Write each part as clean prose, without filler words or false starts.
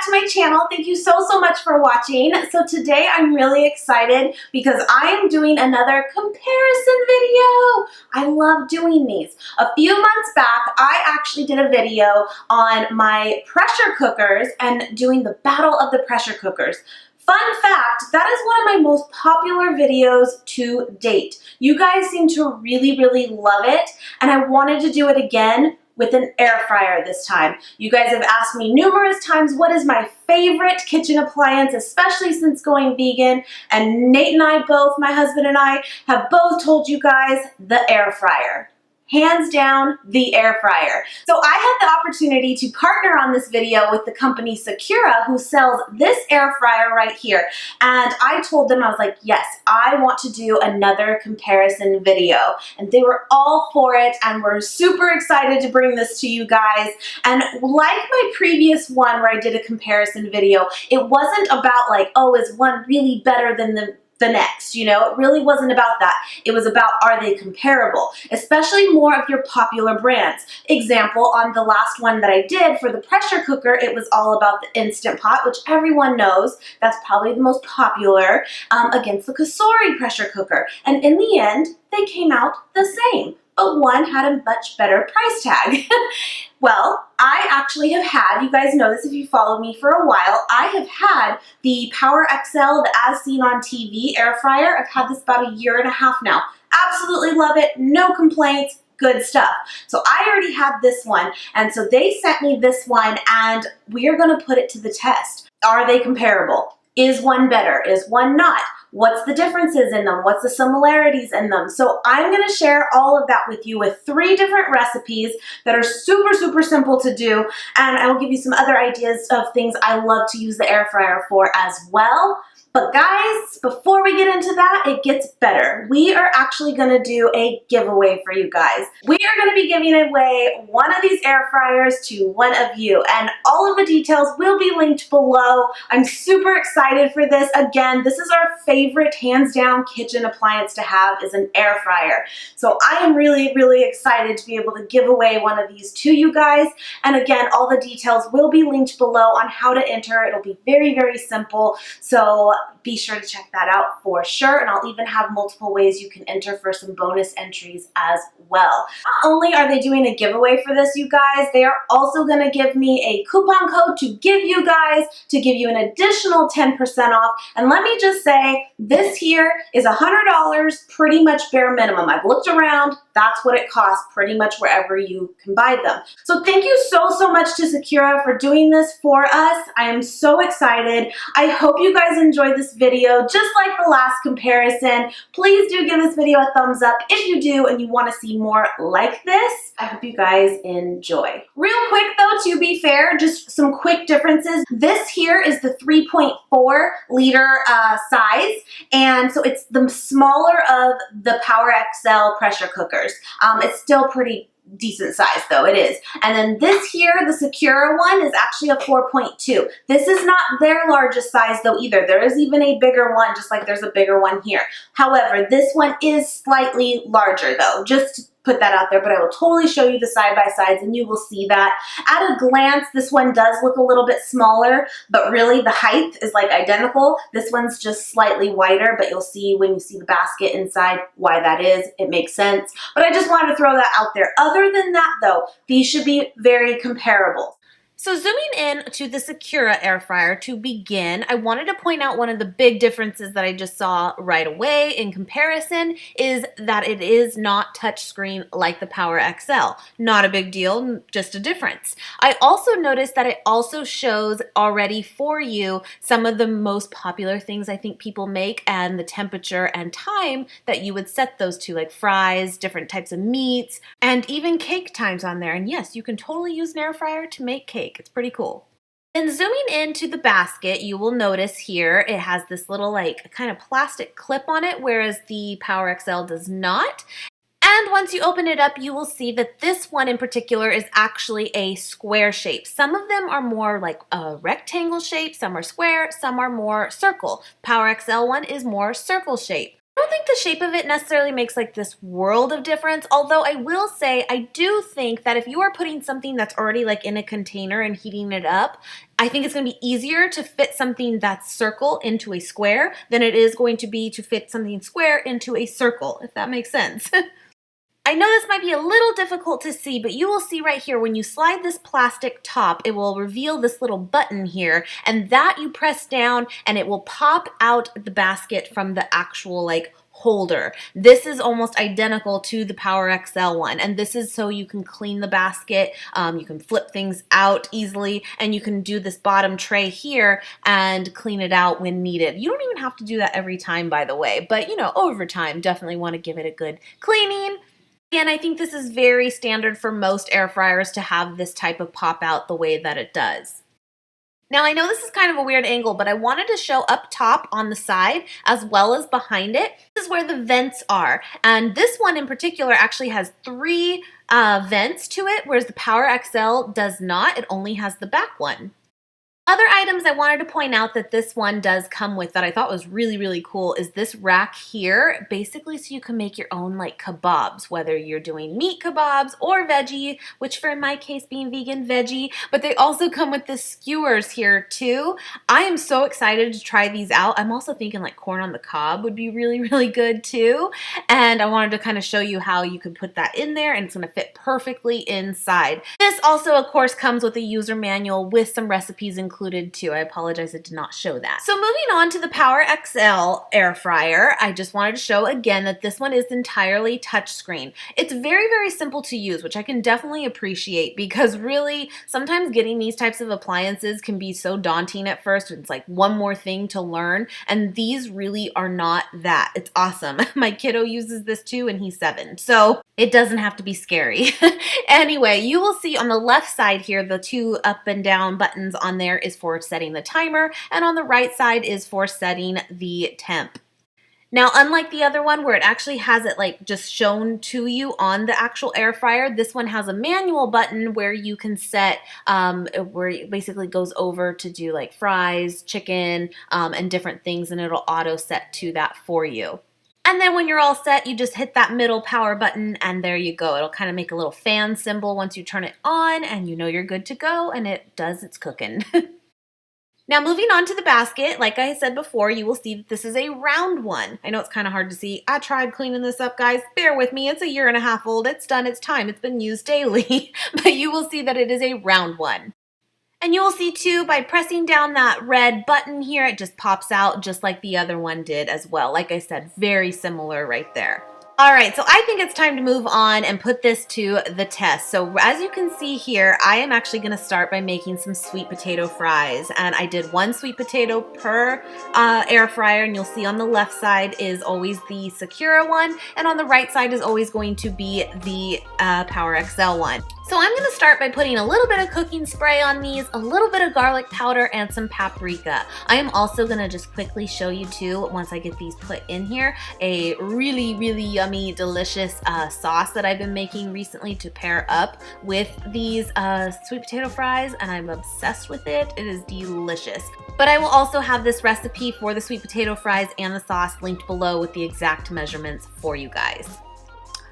back to my channel. Thank you so much for watching. So today I'm really excited because I am doing another comparison video. I love doing these. A few months back, I actually did a video on my pressure cookers and doing the battle of the pressure cookers. Fun fact, that is one of my most popular videos to date. You guys seem to really love it, and I wanted to do it again with an air fryer this time. You guys have asked me numerous times what is my favorite kitchen appliance, especially since going vegan, and Nate and I both, my husband and I, have both told you guys the air fryer. Hands down, the air fryer. So I had the opportunity to partner on this video with the company Secura, who sells this air fryer right here. And I told them, I was like, yes, I want to do another comparison video. And they were all for it, and we're super excited to bring this to you guys. And like my previous one where I did a comparison video, it wasn't about like, oh, is one really better than the next, you know? It really wasn't about that. It was about, are they comparable? Especially more of your popular brands. Example, on the last one that I did for the pressure cooker, it was all about the Instant Pot, which everyone knows, that's probably the most popular, against the Cosori pressure cooker. And in the end, they came out the same, but one had a much better price tag. Well, I actually have had, you guys know this if you follow me for a while, I have had the Power XL, the As Seen on TV air fryer. I've had this about a year and a half now. Absolutely love it, no complaints, good stuff. So I already had this one, and so they sent me this one, and we are gonna put it to the test. Are they comparable? Is one better? Is one not? What's the differences in them? What's the similarities in them? So I'm going to share all of that with you with 3 different recipes that are super simple to do, and I will give you some other ideas of things I love to use the air fryer for as well. But guys, before we get into that, it gets better. We are actually gonna do a giveaway for you guys. We are gonna be giving away one of these air fryers to one of you, and all of the details will be linked below. I'm super excited for this. Again, this is our favorite, hands down, kitchen appliance to have is an air fryer. So I am really excited to be able to give away one of these to you guys. And again, all the details will be linked below on how to enter. It'll be very simple. So be sure to check that out for sure, and I'll even have multiple ways you can enter for some bonus entries as well. Not only are they doing a giveaway for this, you guys, they are also going to give me a coupon code to give you guys, to give you an additional 10% off. And let me just say, this here is $100, pretty much bare minimum. I've looked around, that's what it costs pretty much wherever you can buy them. So thank you so much to Secura for doing this for us. I am so excited. I hope you guys enjoyed this video just like the last comparison. Please do give this video a thumbs up if you do and you want to see more like this. I hope you guys enjoy. Real quick though, to be fair, just some quick differences. This here is the 3.4 liter size, and so it's the smaller of the Power XL pressure cookers. It's still pretty decent size though, it is. And then this here, the Secura one, is actually a 4.2. This is not their largest size though either. There is even a bigger one, just like there's a bigger one here. However, this one is slightly larger though, just to put that out there, but I will totally show you the side-by-sides and you will see that. At a glance, this one does look a little bit smaller, but really the height is like identical. This one's just slightly wider, but you'll see when you see the basket inside why that is. It makes sense. But I just wanted to throw that out there. Other than that though, these should be very comparable. So zooming in to the Secura air fryer to begin, I wanted to point out one of the big differences that I just saw right away in comparison is that it is not touchscreen like the Power XL. Not a big deal, just a difference. I also noticed that it also shows already for you some of the most popular things I think people make and the temperature and time that you would set those to, like fries, different types of meats, and even cake times on there. And yes, you can totally use an air fryer to make cake. It's pretty cool. And zooming into the basket, you will notice here it has this little like kind of plastic clip on it, whereas the Power XL does not. And once you open it up, you will see that this one in particular is actually a square shape. Some of them are more like a rectangle shape, some are square, some are more circle. Power XL one is more circle shape. I don't think the shape of it necessarily makes like this world of difference, although I will say I do think that if you are putting something that's already like in a container and heating it up, I think it's going to be easier to fit something that's circle into a square than it is going to be to fit something square into a circle, if that makes sense. I know this might be a little difficult to see, but you will see right here when you slide this plastic top, it will reveal this little button here, and that you press down and it will pop out the basket from the actual like holder. This is almost identical to the Power XL one, and this is so you can clean the basket, you can flip things out easily, and you can do this bottom tray here and clean it out when needed. You don't even have to do that every time, by the way, but you know, over time, definitely want to give it a good cleaning. And I think this is very standard for most air fryers to have this type of pop out the way that it does. Now I know this is kind of a weird angle, but I wanted to show up top on the side as well as behind it. This is where the vents are. And this one in particular actually has 3 vents to it, whereas the Power XL does not. It only has the back one. Other items I wanted to point out that this one does come with that I thought was really, really cool is this rack here, basically so you can make your own like kebabs, whether you're doing meat kebabs or veggie, which for in my case being vegan, veggie, but they also come with the skewers here too. I am so excited to try these out. I'm also thinking like corn on the cob would be really, really good too. And I wanted to kind of show you how you could put that in there and it's going to fit perfectly inside. This also, of course, comes with a user manual with some recipes included too. I apologize, it did not show that. So moving on to the Power XL air fryer, I just wanted to show again that this one is entirely touchscreen. It's very, very simple to use, which I can definitely appreciate because really sometimes getting these types of appliances can be so daunting at first. It's like one more thing to learn, and these really are not that. It's awesome. My kiddo uses this too and he's 7, so it doesn't have to be scary. Anyway, you will see on the left side here, the 2 up and down buttons on there is for setting the timer, and on the right side is for setting the temp. Now, unlike the other one where it actually has it like just shown to you on the actual air fryer, this one has a manual button where you can set, where it basically goes over to do like fries, chicken, and different things, and it'll auto set to that for you. And then when you're all set, you just hit that middle power button and there you go. It'll kind of make a little fan symbol once you turn it on and you know you're good to go and it does its cooking. Now moving on to the basket, like I said before, you will see that this is a round one. I know it's kind of hard to see. I tried cleaning this up, guys. Bear with me. It's a 1.5 years old. It's done its time. It's been used daily. But you will see that it is a round one. And you will see too, by pressing down that red button here, it just pops out just like the other one did as well. Like I said, very similar right there. All right, so I think it's time to move on and put this to the test. So as you can see here, I am actually gonna start by making some sweet potato fries. And I did 1 sweet potato per air fryer, and you'll see on the left side is always the Secura one, and on the right side is always going to be the Power XL one. So I'm gonna start by putting a little bit of cooking spray on these, a little bit of garlic powder, and some paprika. I am also gonna just quickly show you too, once I get these put in here, a really, really yummy, delicious sauce that I've been making recently to pair up with these sweet potato fries, and I'm obsessed with it. It is delicious. But I will also have this recipe for the sweet potato fries and the sauce linked below with the exact measurements for you guys.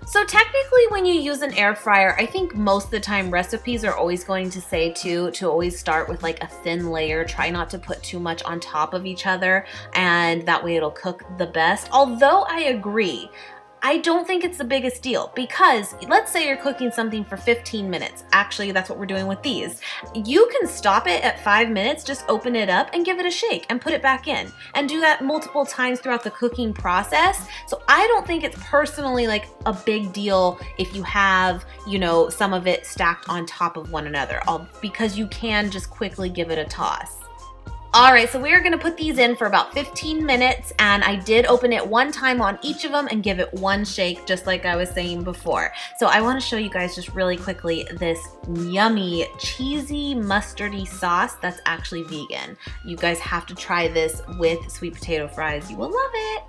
So technically when you use an air fryer, I think most of the time recipes are always going to say to always start with like a thin layer. Try not to put too much on top of each other, and that way it'll cook the best. Although I agree, I don't think it's the biggest deal, because let's say you're cooking something for 15 minutes. Actually, that's what we're doing with these. You can stop it at 5 minutes, just open it up and give it a shake and put it back in, and do that multiple times throughout the cooking process. So I don't think it's personally like a big deal if you have, you know, some of it stacked on top of one another, because you can just quickly give it a toss. All right, so we are gonna put these in for about 15 minutes, and I did open it 1 time on each of them and give it 1 shake, just like I was saying before. So I wanna show you guys just really quickly this yummy, cheesy, mustardy sauce that's actually vegan. You guys have to try this with sweet potato fries. You will love it.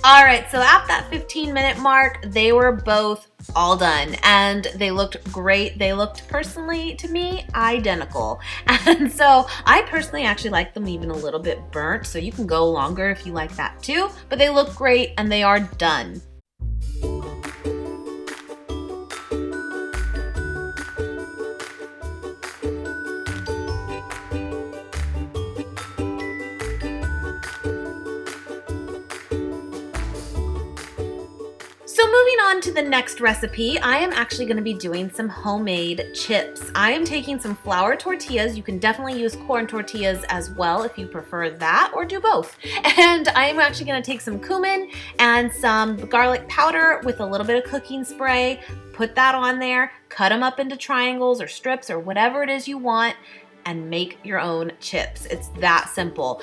All right, so at that 15-minute mark, they were both all done and they looked great. They looked, personally to me, identical. And so I personally actually like them even a little bit burnt, so you can go longer if you like that too, but they look great and they are done. So moving on to the next recipe, I am actually going to be doing some homemade chips. I am taking some flour tortillas. You can definitely use corn tortillas as well if you prefer that, or do both. And I am actually going to take some cumin and some garlic powder with a little bit of cooking spray, put that on there, cut them up into triangles or strips or whatever it is you want, and make your own chips. It's that simple.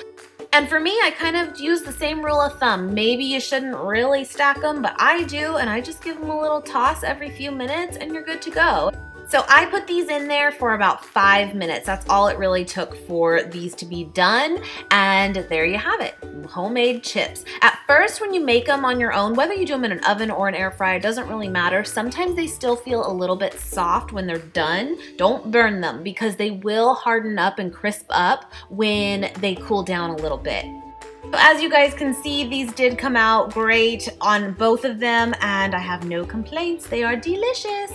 And for me, I kind of use the same rule of thumb. Maybe you shouldn't really stack them, but I do, and I just give them a little toss every few minutes and you're good to go. So I put these in there for about 5 minutes. That's all it really took for these to be done. And there you have it, homemade chips. At first, when you make them on your own, whether you do them in an oven or an air fryer, it doesn't really matter. Sometimes they still feel a little bit soft when they're done. Don't burn them because they will harden up and crisp up when they cool down a little bit. So as you guys can see, these did come out great on both of them and I have no complaints. They are delicious.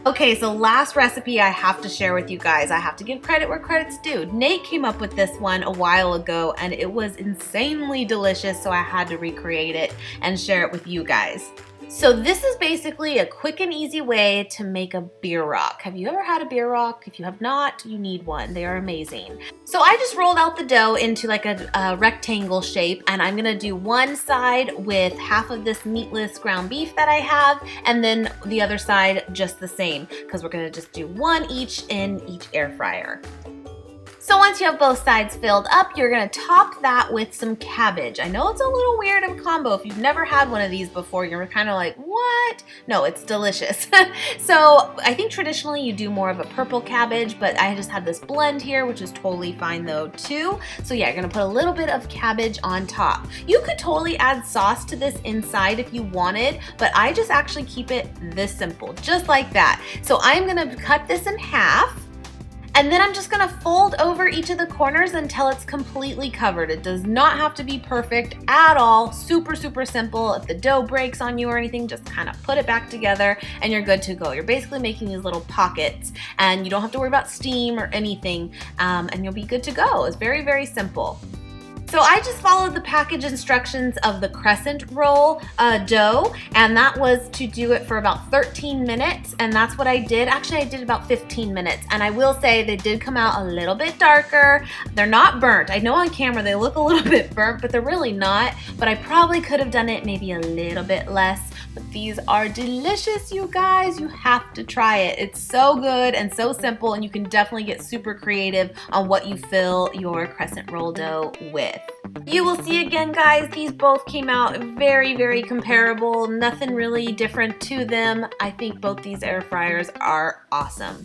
Okay, so last recipe I have to share with you guys. I have to give credit where credit's due. Nate came up with this one a while ago and it was insanely delicious, so I had to recreate it and share it with you guys. So this is basically a quick and easy way to make a beer rock. Have you ever had a beer rock? If you have not, you need one. They are amazing. So I just rolled out the dough into like a rectangle shape, and I'm gonna do one side with half of this meatless ground beef that I have, and then the other side just the same, because we're gonna just do one each in each air fryer. So once you have both sides filled up, you're gonna top that with some cabbage. I know it's a little weird of a combo. If you've never had one of these before, you're kind of like, what? No, it's delicious. So I think traditionally you do more of a purple cabbage, but I just had this blend here, which is totally fine though too. So yeah, you're gonna put a little bit of cabbage on top. You could totally add sauce to this inside if you wanted, but I just actually keep it this simple, just like that. So I'm gonna cut this in half. And then I'm just gonna fold over each of the corners until it's completely covered. It does not have to be perfect at all. Super, super simple. If the dough breaks on you or anything, just kind of put it back together and you're good to go. You're basically making these little pockets and you don't have to worry about steam or anything, and you'll be good to go. It's very, very simple. So I just followed the package instructions of the crescent roll dough, and that was to do it for about 13 minutes, and that's what I did. Actually, I did about 15 minutes, and I will say they did come out a little bit darker. They're not burnt. I know on camera they look a little bit burnt, but they're really not, but I probably could have done it maybe a little bit less. But these are delicious, you guys. You have to try it. It's so good and so simple, and you can definitely get super creative on what you fill your crescent roll dough with. You will see again, guys, these both came out very, very comparable. Nothing really different to them. I think both these air fryers are awesome.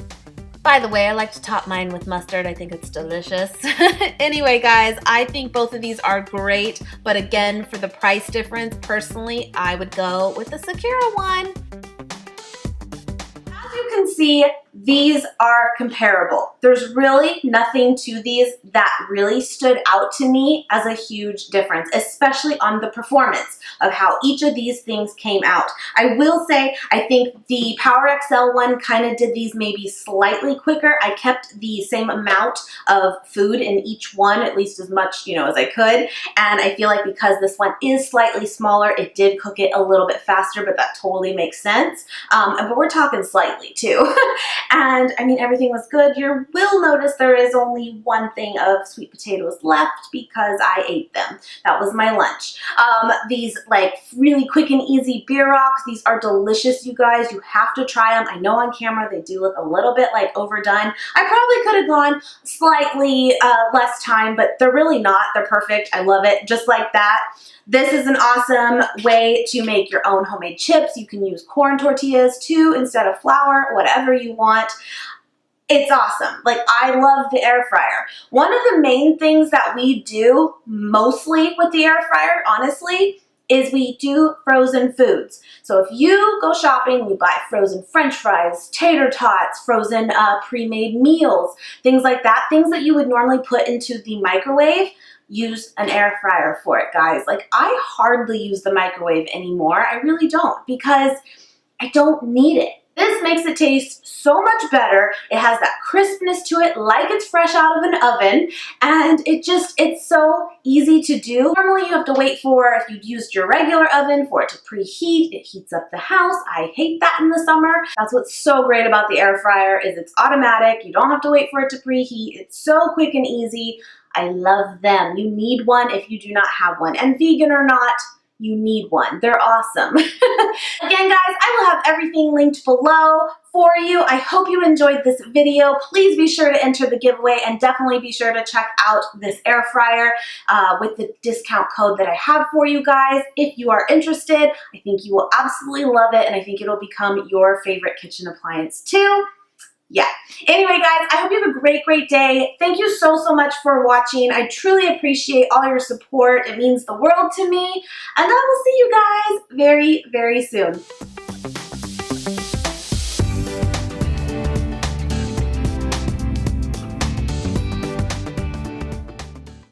By the way, I like to top mine with mustard. I think it's delicious. Anyway, guys, I think both of these are great, but again, for the price difference, personally, I would go with the Secura one. As you can see, these are comparable. There's really nothing to these that really stood out to me as a huge difference, especially on the performance of how each of these things came out. I will say, I think the Power XL one kind of did these maybe slightly quicker. I kept the same amount of food in each one, at least as much, as I could. And I feel like because this one is slightly smaller, it did cook it a little bit faster, but that totally makes sense. But we're talking slightly too. And I mean, everything was good. You will notice there is only one thing of sweet potatoes left because I ate them. That was my lunch. These like really quick and easy beer rocks, these are delicious, you guys. You have to try them. I know on camera they do look a little bit like overdone. I probably could have gone slightly less time, but they're really not. They're perfect. I love it. Just like that. This is an awesome way to make your own homemade chips. You can use corn tortillas too instead of flour, whatever you want. it's awesome. Like, I love the air fryer. One of the main things that we do mostly with the air fryer, honestly, is we do frozen foods. So if you go shopping, you buy frozen French fries, tater tots, frozen pre-made meals, things like that, things that you would normally put into the microwave, use an air fryer for it, guys. Like, I hardly use the microwave anymore. I really don't, because I don't need it. This makes it taste so much better. It has that crispness to it, like it's fresh out of an oven, and it's so easy to do. Normally you have to wait for, if you'd used your regular oven, for it to preheat. It heats up the house. I hate that in the summer. That's what's so great about the air fryer, is it's automatic. You don't have to wait for it to preheat. It's so quick and easy. I love them. You need one if you do not have one. And vegan or not, you need one. They're awesome. Again, guys, I will have everything linked below for you. I hope you enjoyed this video. Please be sure to enter the giveaway, and definitely be sure to check out this air fryer with the discount code that I have for you guys. If you are interested, I think you will absolutely love it, and I think it'll become your favorite kitchen appliance too. Yeah. Anyway, guys, I hope you have a great, great day. Thank you so, so much for watching. I truly appreciate all your support. It means the world to me. And I will see you guys very, very soon.